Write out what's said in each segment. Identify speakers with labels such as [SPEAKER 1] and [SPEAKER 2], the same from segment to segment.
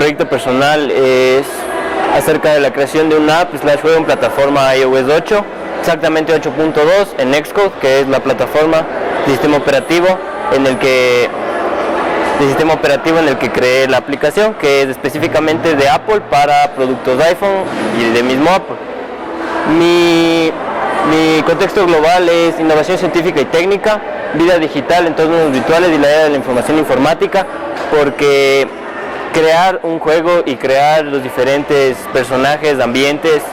[SPEAKER 1] proyecto personal es acerca de la creación de una app / juego en plataforma iOS 8, exactamente 8.2 en Xcode, que es la plataforma de sistema operativo en el que creé la aplicación, que es específicamente de Apple para productos de iPhone y de mismo Apple. Mi contexto global es innovación científica y técnica, vida digital, entornos virtuales y la era de la información informática, porque crear un juego y crear los diferentes personajes, ambientes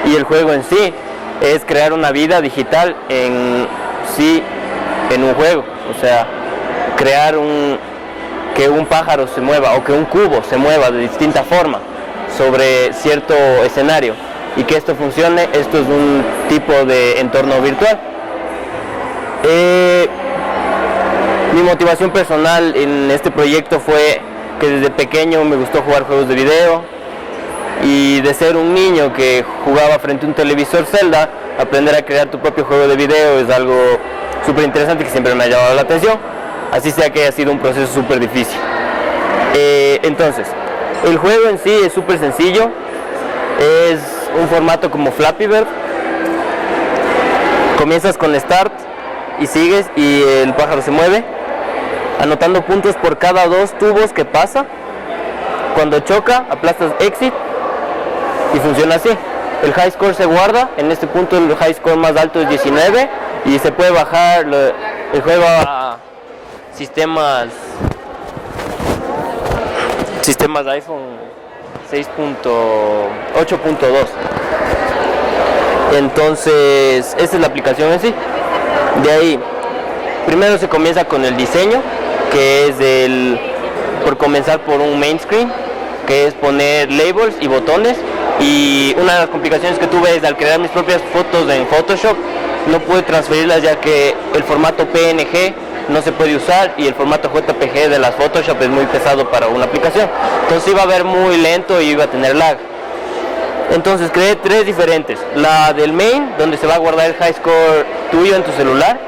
[SPEAKER 1] y el juego en sí es crear una vida digital en un juego. O sea, crear que un pájaro se mueva o que un cubo se mueva de distinta forma sobre cierto escenario y que esto funcione. Esto es un tipo de entorno virtual. Mi motivación personal en este proyecto fue que desde pequeño me gustó jugar juegos de video, y de ser un niño que jugaba frente a un televisor Zelda, aprender a crear tu propio juego de video es algo súper interesante que siempre me ha llamado la atención, así sea que haya sido un proceso súper difícil. Entonces, el juego en sí es súper sencillo, es un formato como Flappy Bird. Comienzas con Start y sigues y el pájaro se mueve, anotando puntos por cada 2 tubos que pasa. Cuando choca, aplastas Exit y funciona así. El high score se guarda, en este punto el high score más alto es 19 y se puede bajar el juego a sistemas iPhone 8.2. Entonces, esta es la aplicación en sí. De ahí, primero se comienza con el diseño, que es por comenzar por un main screen, que es poner labels y botones. Y una de las complicaciones que tuve es al crear mis propias fotos en Photoshop, no pude transferirlas ya que el formato PNG no se puede usar y el formato JPG de las Photoshop es muy pesado para una aplicación. Entonces iba a ver muy lento y iba a tener lag. Entonces creé 3 diferentes: la del main, donde se va a guardar el high score tuyo en tu celular;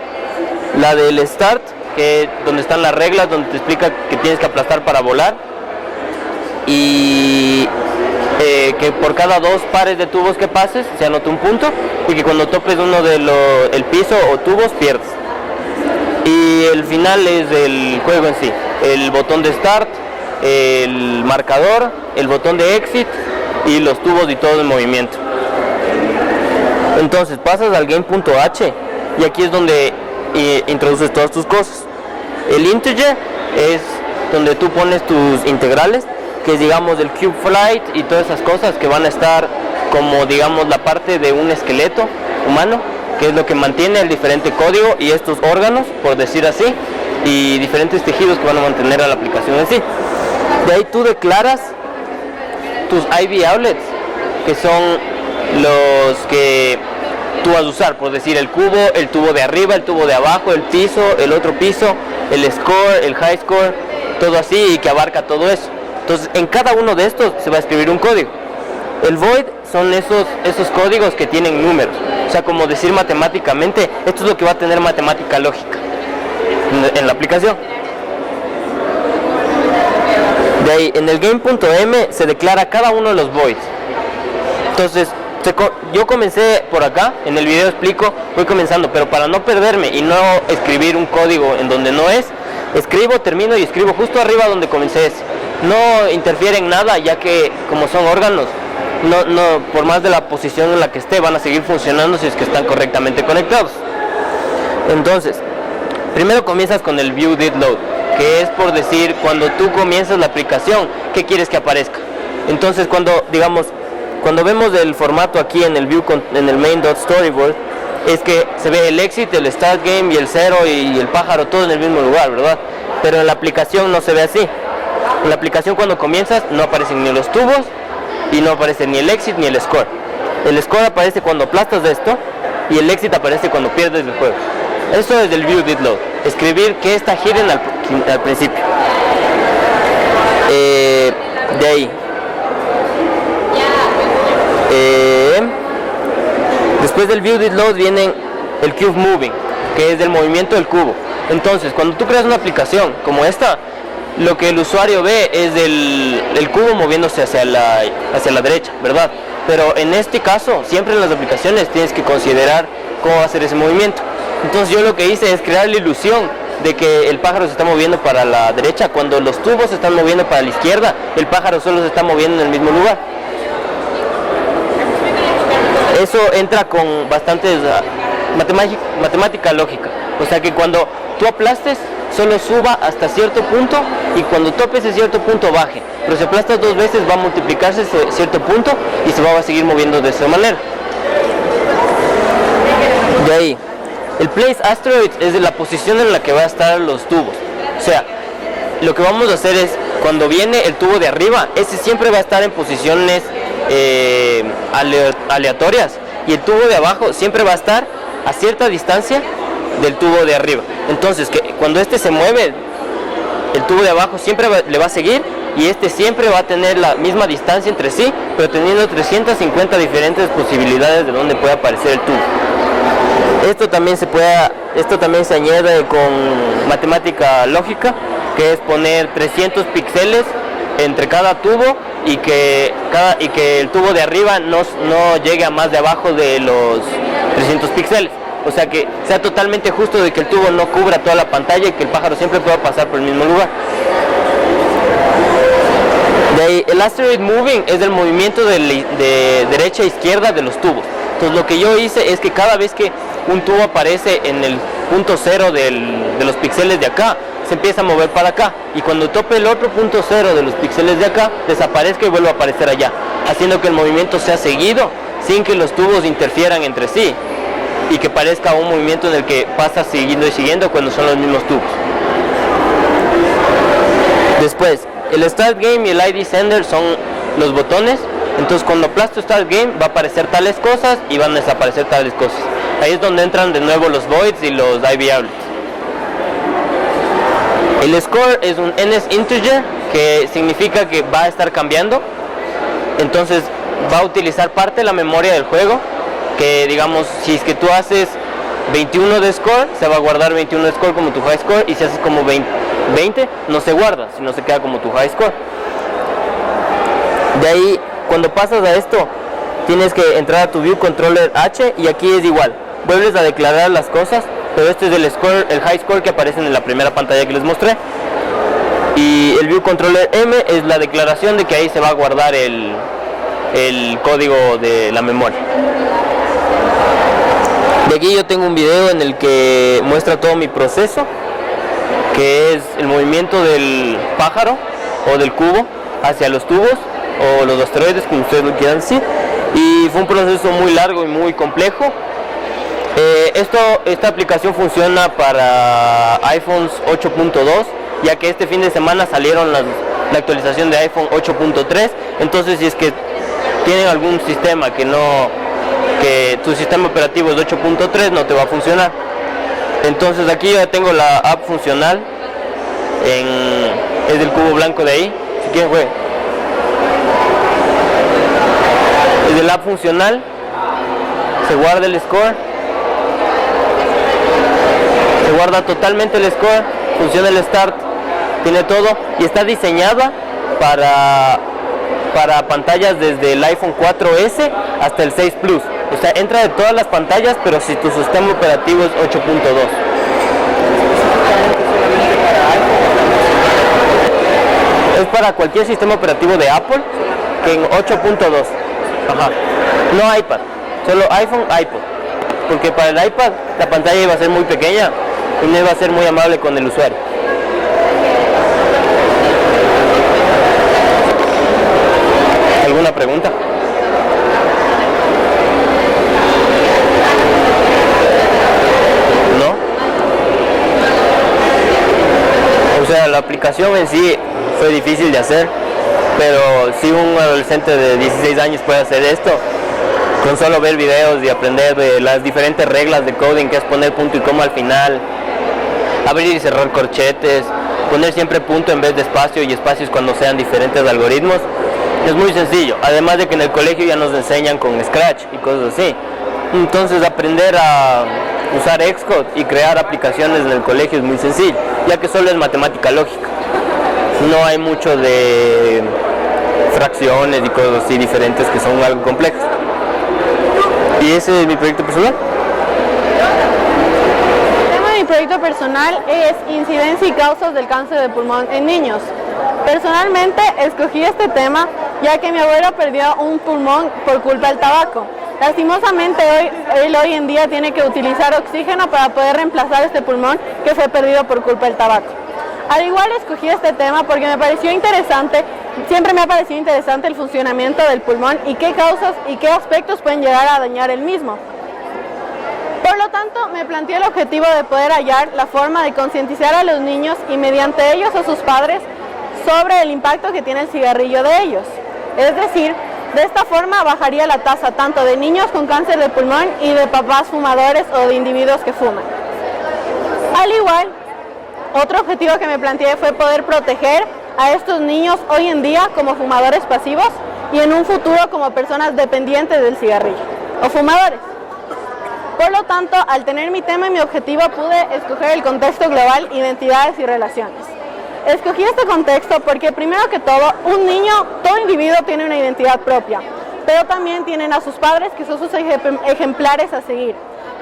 [SPEAKER 1] la del start, que es donde están las reglas, donde te explica que tienes que aplastar para volar, y que por cada 2 pares de tubos que pases se anota un punto, y que cuando topes uno el piso o tubos pierdes. Y el final es el juego en sí: el botón de start, el marcador, el botón de exit y los tubos y todo el movimiento. Entonces pasas al game.h y aquí es donde introduces todas tus cosas. El integer es donde tú pones tus integrales, que es, digamos, el cube flight y todas esas cosas que van a estar como, digamos, la parte de un esqueleto humano, que es lo que mantiene el diferente código y estos órganos, por decir así, y diferentes tejidos que van a mantener a la aplicación en sí. De ahí tú declaras tus IV outlets, que son los que tú vas a usar, por decir, el cubo, el tubo de arriba, el tubo de abajo, el piso, el otro piso, el score, el high score, todo así, y que abarca todo eso. Entonces, en cada uno de estos se va a escribir un código. El void son esos códigos que tienen números, o sea, como decir matemáticamente, esto es lo que va a tener matemática lógica en la aplicación. De ahí, en el game.m se declara cada uno de los voids. Entonces, yo comencé por acá, en el video explico, voy comenzando, pero para no perderme y no escribir un código en donde no es, escribo, termino y escribo justo arriba donde comencé. No interfiere en nada, ya que como son órganos, no, por más de la posición en la que esté, van a seguir funcionando si es que están correctamente conectados. Entonces, primero comienzas con el view did load, que es, por decir, cuando tú comienzas la aplicación, ¿qué quieres que aparezca? Entonces, cuando vemos el formato aquí en el view, en el main.storyboard, es que se ve el exit, el start game y el 0 y el pájaro todo en el mismo lugar, ¿verdad? Pero en la aplicación no se ve así. En la aplicación, cuando comienzas, no aparecen ni los tubos y no aparece ni el exit ni el score. El score aparece cuando aplastas esto y el exit aparece cuando pierdes el juego. Eso es del view did load, escribir qué está hidden al principio. De ahí, después del view did load viene el cube moving, que es del movimiento del cubo. Entonces, cuando tú creas una aplicación como esta, lo que el usuario ve es el cubo moviéndose hacia la derecha, ¿verdad? Pero en este caso, siempre en las aplicaciones tienes que considerar cómo va a ser ese movimiento. Entonces yo lo que hice es crear la ilusión de que el pájaro se está moviendo para la derecha, cuando los tubos se están moviendo para la izquierda, el pájaro solo se está moviendo en el mismo lugar. Eso entra con bastante matemática lógica, o sea que cuando tú aplastes, solo suba hasta cierto punto y cuando tope ese cierto punto baje, pero si aplastas 2 veces va a multiplicarse ese cierto punto y se va a seguir moviendo de esa manera. De ahí, el Place Asteroids es de la posición en la que va a estar los tubos, o sea, lo que vamos a hacer es, cuando viene el tubo de arriba, ese siempre va a estar en posiciones aleatorias y el tubo de abajo siempre va a estar a cierta distancia del tubo de arriba. Entonces, cuando este se mueve, el tubo de abajo siempre le va a seguir y este siempre va a tener la misma distancia entre sí, pero teniendo 350 diferentes posibilidades de donde puede aparecer el tubo. Esto también se añade con matemática lógica, que es poner 300 píxeles entre cada tubo y que el tubo de arriba no llegue a más de abajo de los 300 píxeles. O sea que sea totalmente justo de que el tubo no cubra toda la pantalla y que el pájaro siempre pueda pasar por el mismo lugar. De ahí, el Asteroid Moving es el movimiento de derecha a izquierda de los tubos. Entonces lo que yo hice es que cada vez que un tubo aparece en el punto cero de los píxeles de acá, se empieza a mover para acá y cuando tope el otro punto cero de los píxeles de acá, desaparezca y vuelve a aparecer allá, haciendo que el movimiento sea seguido sin que los tubos interfieran entre sí y que parezca un movimiento en el que pasa siguiendo y siguiendo cuando son los mismos tubos. Después, el Start Game y el ID Sender son los botones. Entonces cuando aplasto Start Game va a aparecer tales cosas y van a desaparecer tales cosas. Ahí es donde entran de nuevo los voids y los IVables. El score es un NS integer, que significa que va a estar cambiando. Entonces va a utilizar parte de la memoria del juego, que digamos, si es que tú haces 21 de score, se va a guardar 21 de score como tu high score, y si haces como 20, no se guarda, sino se queda como tu high score. De ahí, cuando pasas a esto, tienes que entrar a tu View Controller H, y aquí es igual, vuelves a declarar las cosas, pero este es el score, el high score que aparece en la primera pantalla que les mostré. Y el View Controller M es la declaración de que ahí se va a guardar el código de la memoria. De aquí yo tengo un video en el que muestra todo mi proceso, que es el movimiento del pájaro o del cubo hacia los tubos o los asteroides, como ustedes lo quieran decir, y fue un proceso muy largo y muy complejo. Esta aplicación funciona para iPhones 8.2, ya que este fin de semana salieron la actualización de iPhone 8.3, entonces si es que tienen algún sistema que tu sistema operativo es 8.3, no te va a funcionar. Entonces aquí ya tengo la app funcional, es del cubo blanco de ahí, si quieren jueguen. Es del app funcional, se guarda el score, se guarda totalmente el score, funciona el start, tiene todo y está diseñada para pantallas desde el iPhone 4S hasta el 6 Plus. O sea, entra de todas las pantallas, pero si tu sistema operativo es 8.2. Es para cualquier sistema operativo de Apple que en 8.2. Ajá. No iPad, solo iPhone, iPod. Porque para el iPad la pantalla iba a ser muy pequeña y no iba a ser muy amable con el usuario. ¿Alguna pregunta? ¿No? O sea, la aplicación en sí fue difícil de hacer, pero si un adolescente de 16 años puede hacer esto, con solo ver videos y aprender de las diferentes reglas de coding, que es poner punto y coma al final, abrir y cerrar corchetes, poner siempre punto en vez de espacio y espacios cuando sean diferentes algoritmos. Es muy sencillo, además de que en el colegio ya nos enseñan con Scratch y cosas así. Entonces aprender a usar Xcode y crear aplicaciones en el colegio es muy sencillo, ya que solo es matemática lógica. no hay mucho de fracciones y cosas así diferentes que son algo complejas. Y ese es mi proyecto personal.
[SPEAKER 2] El tema de mi proyecto personal es incidencia y causas del cáncer de pulmón en niños. Personalmente escogí este tema ya que mi abuelo perdió un pulmón por culpa del tabaco. Lastimosamente él hoy en día tiene que utilizar oxígeno para poder reemplazar este pulmón que fue perdido por culpa del tabaco. Al igual escogí este tema porque me pareció interesante, siempre me ha parecido interesante el funcionamiento del pulmón y qué causas y qué aspectos pueden llegar a dañar el mismo. Por lo tanto, me planteé el objetivo de poder hallar la forma de concientizar a los niños y mediante ellos a sus padres sobre el impacto que tiene el cigarrillo de ellos. Es decir, de esta forma bajaría la tasa tanto de niños con cáncer de pulmón y de papás fumadores o de individuos que fuman. Al igual, otro objetivo que me planteé fue poder proteger a estos niños hoy en día como fumadores pasivos y en un futuro como personas dependientes del cigarrillo o fumadores. Por lo tanto, al tener mi tema y mi objetivo pude escoger el contexto global, identidades y relaciones. Escogí este contexto porque primero que todo, todo individuo tiene una identidad propia, pero también tienen a sus padres que son sus ejemplares a seguir.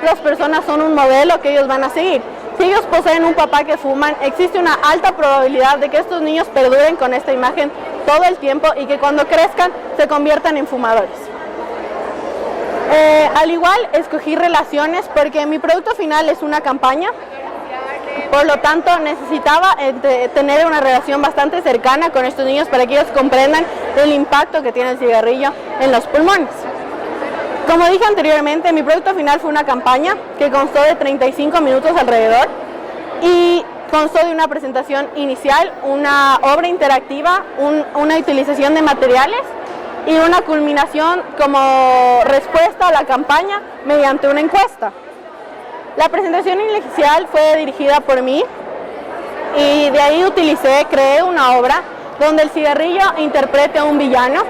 [SPEAKER 2] Las personas son un modelo que ellos van a seguir. Si ellos poseen un papá que fuman, existe una alta probabilidad de que estos niños perduren con esta imagen todo el tiempo y que cuando crezcan se conviertan en fumadores. Al igual, escogí relaciones porque mi producto final es una campaña. Por lo tanto, necesitaba tener una relación bastante cercana con estos niños para que ellos comprendan el impacto que tiene el cigarrillo en los pulmones. Como dije anteriormente, mi producto final fue una campaña que constó de 35 minutos alrededor y constó de una presentación inicial, una obra interactiva, una utilización de materiales y una culminación como respuesta a la campaña mediante una encuesta. La presentación inicial fue dirigida por mí y de ahí creé una obra donde el cigarrillo interprete a un villano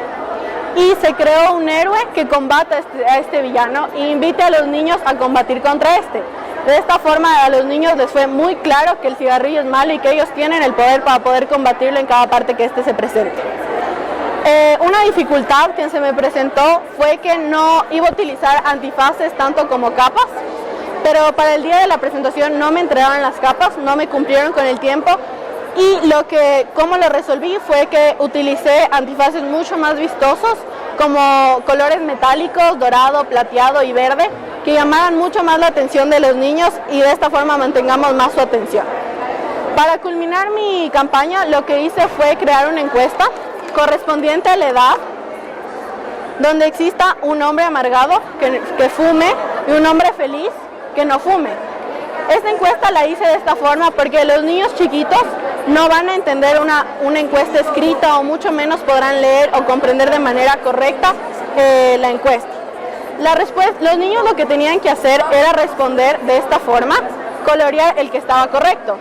[SPEAKER 2] y se creó un héroe que combata a este villano e invite a los niños a combatir contra este. De esta forma a los niños les fue muy claro que el cigarrillo es malo y que ellos tienen el poder para poder combatirlo en cada parte que este se presente. Una dificultad que se me presentó fue que no iba a utilizar antifaces tanto como capas, pero para el día de la presentación no me entregaron las capas, no me cumplieron con el tiempo y cómo lo resolví fue que utilicé antifaces mucho más vistosos como colores metálicos, dorado, plateado y verde que llamaran mucho más la atención de los niños y de esta forma mantengamos más su atención. Para culminar mi campaña lo que hice fue crear una encuesta correspondiente a la edad donde exista un hombre amargado que fume y un hombre feliz que no fume. Esta encuesta la hice de esta forma porque los niños chiquitos no van a entender una encuesta escrita o mucho menos podrán leer o comprender de manera correcta la encuesta. Los niños lo que tenían que hacer era responder de esta forma, colorear el que estaba correcto.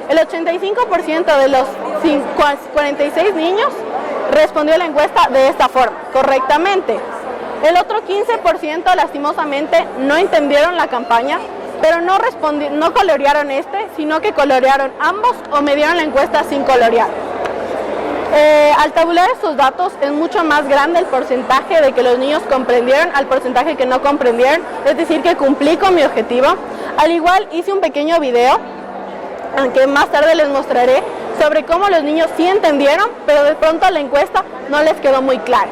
[SPEAKER 2] El 85% de los 46 niños respondió la encuesta de esta forma, correctamente. El otro 15% lastimosamente no entendieron la campaña, pero no colorearon sino que colorearon ambos o me dieron la encuesta sin colorear. Al tabular estos datos es mucho más grande el porcentaje de que los niños comprendieron al porcentaje que no comprendieron, es decir que cumplí con mi objetivo. Al igual hice un pequeño video, aunque más tarde les mostraré, sobre cómo los niños sí entendieron, pero de pronto la encuesta no les quedó muy clara.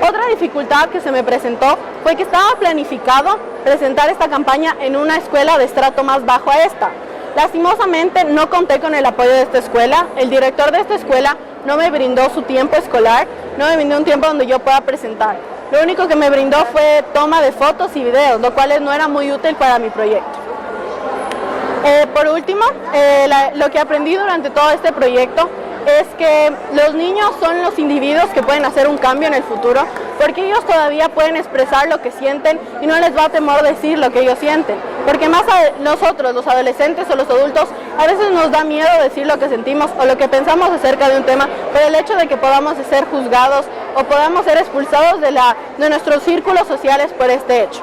[SPEAKER 2] Otra dificultad que se me presentó fue que estaba planificado presentar esta campaña en una escuela de estrato más bajo a esta. Lastimosamente no conté con el apoyo de esta escuela, el director de esta escuela no me brindó su tiempo escolar, no me brindó un tiempo donde yo pueda presentar. Lo único que me brindó fue toma de fotos y videos, lo cual no era muy útil para mi proyecto. Por último, lo que aprendí durante todo este proyecto es que los niños son los individuos que pueden hacer un cambio en el futuro, porque ellos todavía pueden expresar lo que sienten y no les va a temor decir lo que ellos sienten. Porque nosotros, los adolescentes o los adultos, a veces nos da miedo decir lo que sentimos o lo que pensamos acerca de un tema, por el hecho de que podamos ser juzgados o podamos ser expulsados de nuestros círculos sociales por este hecho.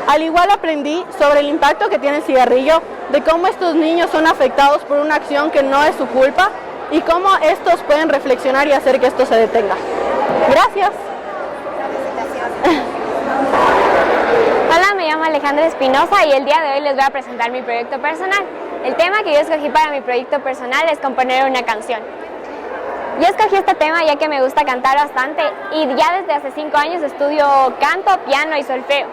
[SPEAKER 2] Al igual aprendí sobre el impacto que tiene el cigarrillo, de cómo estos niños son afectados por una acción que no es su culpa y cómo estos pueden reflexionar y hacer que esto se detenga. Gracias.
[SPEAKER 3] Hola, me llamo Alejandra Espinosa y el día de hoy les voy a presentar mi proyecto personal. El tema que yo escogí para mi proyecto personal es componer una canción. Yo escogí este tema ya que me gusta cantar bastante y ya desde hace 5 años estudio canto, piano y solfeo.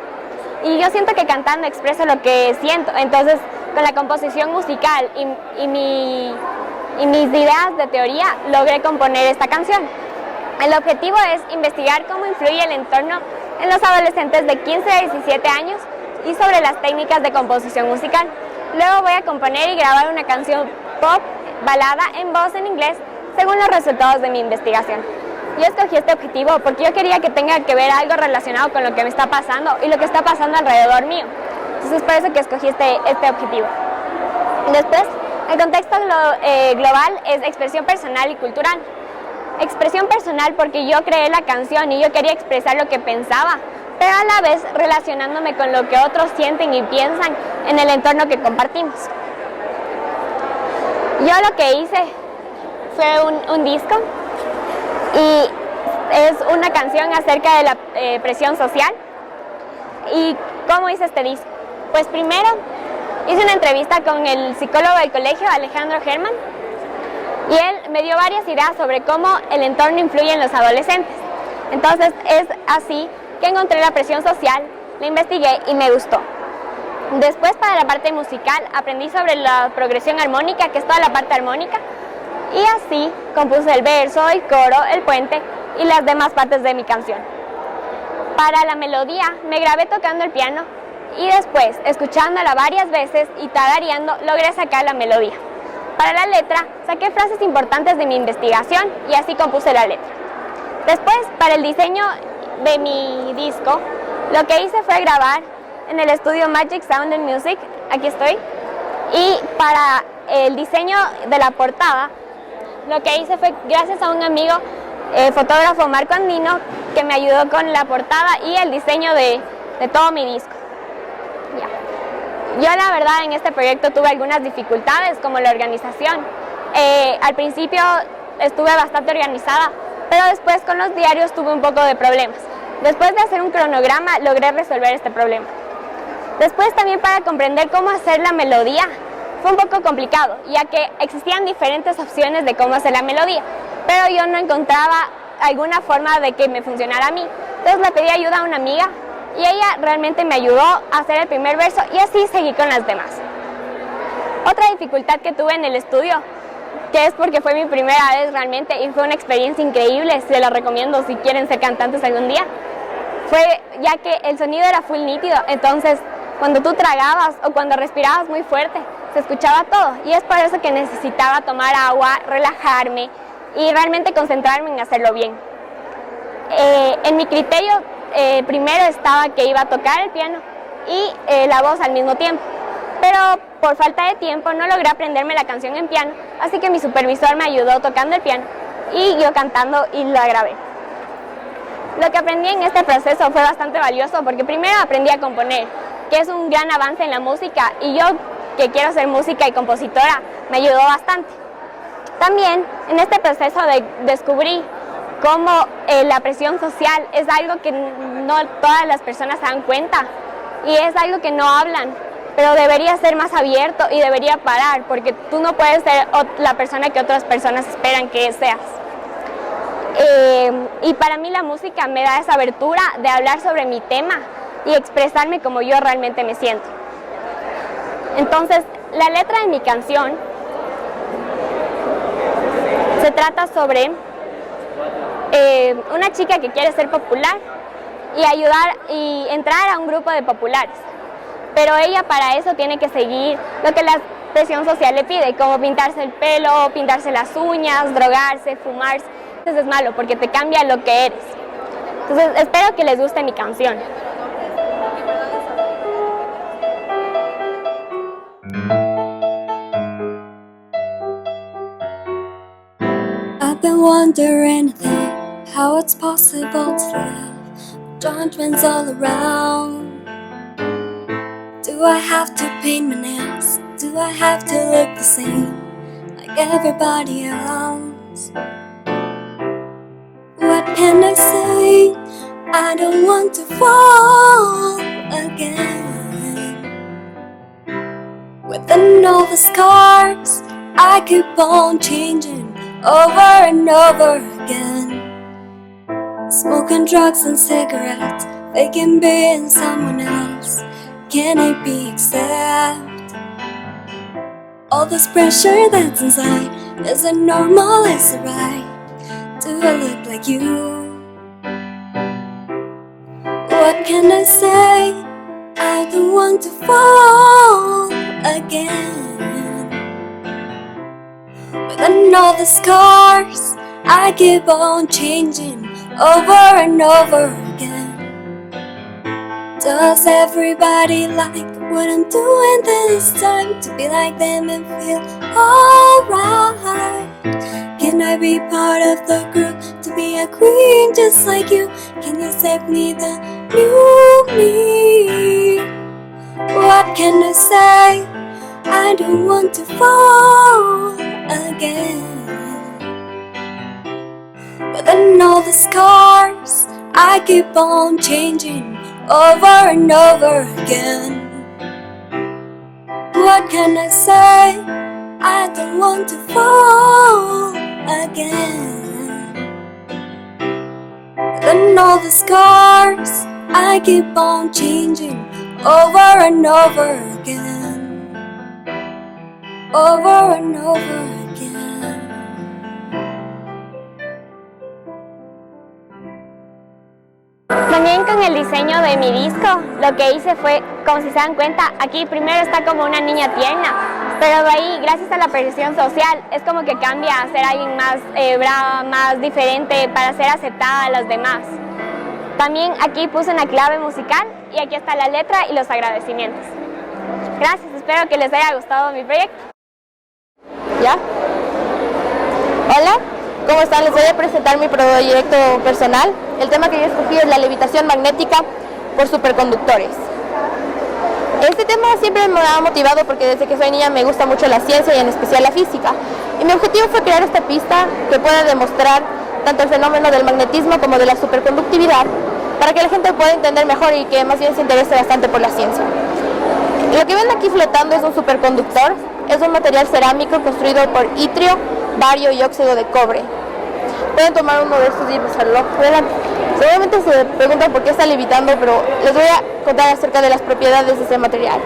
[SPEAKER 3] Y yo siento que cantando expreso lo que siento, entonces con la composición musical y mis ideas de teoría logré componer esta canción. El objetivo es investigar cómo influye el entorno en los adolescentes de 15 a 17 años y sobre las técnicas de composición musical. Luego voy a componer y grabar una canción pop, balada en voz en inglés, según los resultados de mi investigación. Yo escogí este objetivo porque yo quería que tenga que ver algo relacionado con lo que me está pasando y lo que está pasando alrededor mío. Entonces por eso que escogí este objetivo. Después, el contexto global es expresión personal y cultural. Expresión personal porque yo creé la canción y yo quería expresar lo que pensaba, pero a la vez relacionándome con lo que otros sienten y piensan en el entorno que compartimos. Yo lo que hice fue un disco y es una canción acerca de la presión social. ¿Y cómo hice este disco? Pues primero hice una entrevista con el psicólogo del colegio, Alejandro Germán, y él me dio varias ideas sobre cómo el entorno influye en los adolescentes. Entonces es así que encontré la presión social, la investigué y me gustó. Después, para la parte musical, aprendí sobre la progresión armónica, que es toda la parte armónica, y así compuse el verso, el coro, el puente y las demás partes de mi canción. Para la melodía me grabé tocando el piano y después, escuchándola varias veces y tarareando, logré sacar la melodía. Para la letra, saqué frases importantes de mi investigación y así compuse la letra. Después, para el diseño de mi disco, lo que hice fue grabar en el estudio Magic Sound and Music, aquí estoy, y para el diseño de la portada, lo que hice fue gracias a un amigo, fotógrafo Marco Andino, que me ayudó con la portada y el diseño de todo mi disco. Ya. Yo la verdad en este proyecto tuve algunas dificultades como la organización. Al principio estuve bastante organizada, pero después con los diarios tuve un poco de problemas. Después de hacer un cronograma logré resolver este problema. Después también para comprender cómo hacer la melodía fue un poco complicado, ya que existían diferentes opciones de cómo hacer la melodía, pero yo no encontraba alguna forma de que me funcionara a mí. Entonces le pedí ayuda a una amiga y ella realmente me ayudó a hacer el primer verso y así seguí con las demás. Otra dificultad que tuve en el estudio, que es porque fue mi primera vez realmente y fue una experiencia increíble, se la recomiendo si quieren ser cantantes algún día, fue ya que el sonido era full nítido, entonces cuando tú tragabas o cuando respirabas muy fuerte se escuchaba todo y es por eso que necesitaba tomar agua, relajarme y realmente concentrarme en hacerlo bien. En mi criterio primero estaba que iba a tocar el piano y la voz al mismo tiempo, pero por falta de tiempo no logré aprenderme la canción en piano, así que mi supervisor me ayudó tocando el piano y yo cantando y la grabé. Lo que aprendí en este proceso fue bastante valioso porque primero aprendí a componer, que es un gran avance en la música y yo que quiero ser música y compositora me ayudó bastante. También en este proceso descubrí cómo la presión social es algo que no todas las personas se dan cuenta y es algo que no hablan, pero debería ser más abierto y debería parar porque tú no puedes ser la persona que otras personas esperan que seas. Y para mí la música me da esa abertura de hablar sobre mi tema y expresarme como yo realmente me siento. Entonces, la letra de mi canción se trata sobre una chica que quiere ser popular y ayudar y entrar a un grupo de populares, pero ella para eso tiene que seguir lo que la presión social le pide, como pintarse el pelo, pintarse las uñas, drogarse, fumarse. Entonces es malo porque te cambia lo que eres. Entonces espero que les guste mi canción.
[SPEAKER 4] I've been wondering how it's possible to live. Judgments all around. Do I have to paint my nails? Do I have to look the same? Like like everybody else. What can I say? I don't want to fall again. Within all the scars, I keep on changing over and over again. Smoking drugs and cigarettes, faking being someone else. Can it be accept? All this pressure that's inside, is it normal, is it right? Do I look like you? What can I say? I don't want to fall again. Within all the scars, I keep on changing over and over again. Does everybody like what I'm doing this time? To be like them and feel alright. Can I be part of the group? To be a queen just like you? Can you save me the new me? What can I say? I don't want to fall again. Within all the scars, I keep on changing over and over again. What can I say? I don't want to fall again. Within all the scars, I keep on changing over and over again. Over and over again.
[SPEAKER 3] También con el diseño de mi disco, lo que hice fue, como si se dan cuenta, aquí primero está como una niña tierna, pero de ahí, gracias a la presión social, es como que cambia a ser alguien más brava, más diferente, para ser aceptada a los demás. También aquí puse una clave musical y aquí está la letra y los agradecimientos. Gracias, espero que les haya gustado mi proyecto.
[SPEAKER 2] ¿Ya? Hola, ¿cómo están? Les voy a presentar mi proyecto personal. El tema que yo escogí es la levitación magnética por superconductores. Este tema siempre me ha motivado porque desde que soy niña me gusta mucho la ciencia y en especial la física. Y mi objetivo fue crear esta pista que pueda demostrar tanto el fenómeno del magnetismo como de la superconductividad para que la gente pueda entender mejor y que más bien se interese bastante por la ciencia. Lo que ven aquí flotando es un superconductor. Es un material cerámico construido por itrio, bario y óxido de cobre. Pueden tomar uno de estos y pasarlo. Seguramente se preguntan por qué está levitando, pero les voy a contar acerca de las propiedades de este material.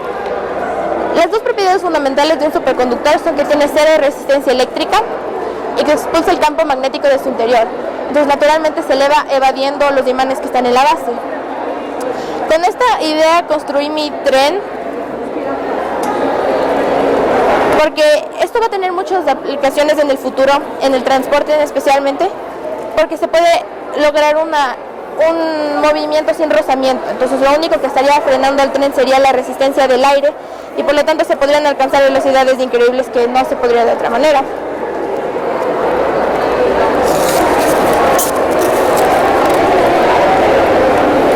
[SPEAKER 2] Las dos propiedades fundamentales de un superconductor son que tiene cero resistencia eléctrica y que expulsa el campo magnético de su interior. Entonces naturalmente se eleva evadiendo los imanes que están en la base. Con esta idea construí mi tren, porque esto va a tener muchas aplicaciones en el futuro, en el transporte especialmente, porque se puede lograr un movimiento sin rozamiento. Entonces lo único que estaría frenando al tren sería la resistencia del aire y por lo tanto se podrían alcanzar velocidades increíbles que no se podría de otra manera.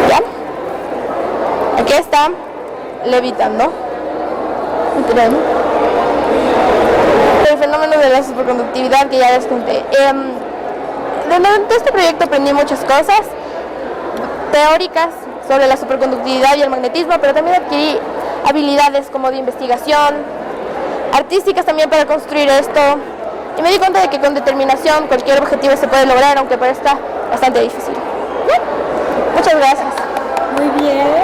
[SPEAKER 2] ¿Ya? Aquí está levitando el tren. El fenómeno de la superconductividad que ya les conté. Durante este proyecto aprendí muchas cosas teóricas sobre la superconductividad y el magnetismo, pero también adquirí habilidades como de investigación, artísticas también para construir esto, y me di cuenta de que con determinación cualquier objetivo se puede lograr, aunque parezca bastante difícil. Muchas gracias.
[SPEAKER 5] Muy bien.